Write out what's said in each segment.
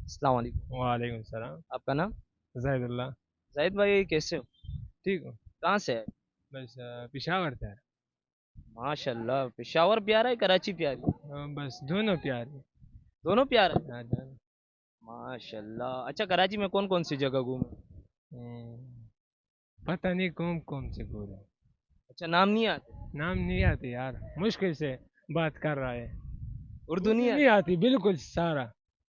السلام علیکم. وعلیکم السلام. آپ کا نام؟ زاہد اللہ. زاہد بھائی کیسے ہو؟ ٹھیک ہو؟ کہاں سے ہے؟ بس پشاور سے ہے. ماشاء اللہ، پشاور پیارا ہے کراچی پیاری؟ بس دونوں پیارے. دونوں پیارا ہے. ہاں جان. ماشاء اللہ. اچھا کراچی میں کون کون سی جگہ گھومے؟ پتہ نہیں کون سے گورے. اچھا نام نہیں آتے؟ نام نہیں آتی یار، مشکل سے بات کر رہا ہے. اردو اردو نہیں نہیں آتی؟ آتی بالکل سارا.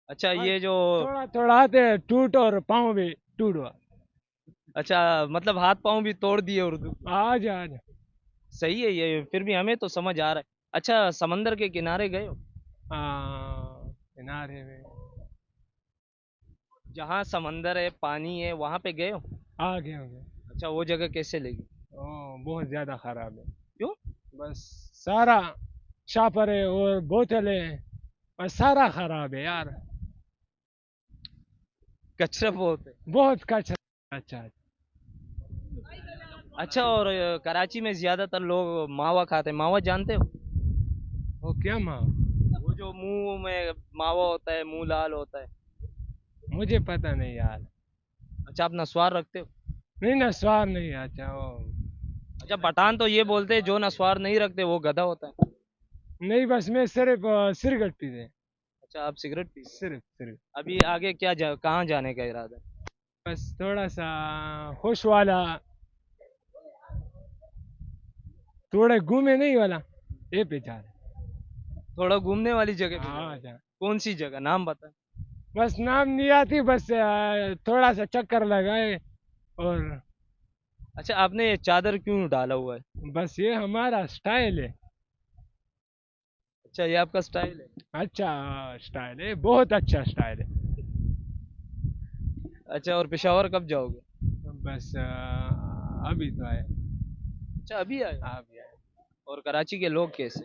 اچھا یہ جو تھوڑا تھوڑا آتے ہیں، ٹوٹ اور پاؤں بھی ٹوٹ ہوا. اچھا مطلب ہاتھ پاؤں بھی توڑ دیے اردو. آج آج. صحیح ہے یہ، پھر بھی ہمیں تو سمجھ آ رہا ہے. اچھا سمندر کے کنارے گئے ہو؟ کنارے میں جہاں سمندر ہے پانی ہے وہاں پہ گئے ہو؟ آگے ہو گئے. اچھا وہ جگہ کیسے لگی؟ بہت زیادہ خراب ہے. کیوں؟ بس سارا شاپر ہے اور بوتل ہے اور سارا خراب ہے یار. کچرا بہت ہے. بہت کچرا. اچھا. اچھا اور کراچی میں زیادہ تر لوگ ماوا کھاتے ہیں، ماوا جانتے ہو؟ وہ کیا ماں؟ وہ جو منہ میں ماوا ہوتا ہے، منہ لال ہوتا ہے. مجھے پتہ نہیں یار. اچھا آپ نسوار رکھتے ہو؟ نہیں نا، سوار نہیں. اچھا وہ اچھا پٹھان تو یہ بولتے ہیں جو نسوار نہیں رکھتے وہ گدھا ہوتا ہے. نہیں، بس میں صرف سگریٹ پیتے. اچھا آپ سگریٹ پیتے ہیں. صرف ابھی آگے کیا کہاں جانے کا ارادہ ہے؟ بس تھوڑا سا خوش والا، تھوڑا گھومے نہیں والا یہ پہ جا رہے. تھوڑا گھومنے والی جگہ پہ جا رہے ہاں ہیں. جا. کون سی جگہ نام بتائیں. بس نام نہیں آتی، بس تھوڑا سا چکر لگائے اور اچھا آپ نے یہ چادر کیوں ڈالا ہوا ہے؟ بس یہ ہمارا سٹائل ہے. اچھا یہ آپ کا سٹائل ہے. اچھا سٹائل ہے، بہت اچھا سٹائل ہے. اچھا اور پشاور کب جاؤ گے؟ بس ابھی تو آئے. اچھا ابھی آئے. ابھی آئے. اور کراچی کے لوگ کیسے؟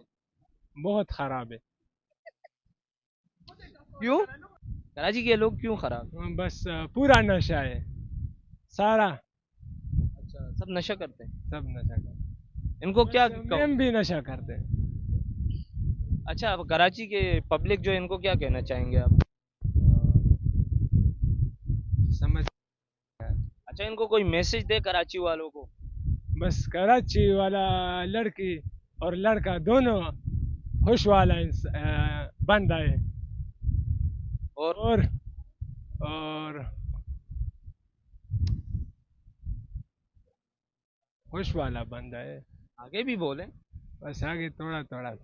بہت خراب ہے. کیوں؟ کراچی کے لوگ کیوں خراب؟ بس پورا نشہ ہے سارا. اچھا سب نشہ کرتے ہیں. سب نشہ کرتے. ان کو کیا میم بھی نشہ کرتے. اچھا اب کراچی کے پبلک جو ہے ان کو کیا کہنا چاہیں گے آپ؟ سمجھ. اچھا ان کو کوئی میسج دے کراچی والوں کو. بس کراچی والا لڑکی اور لڑکا دونوں خوش والا بندہ ہے. اور اور خوش والا بندہ ہے. آگے بھی بولیں. بس آگے تھوڑا تھوڑا.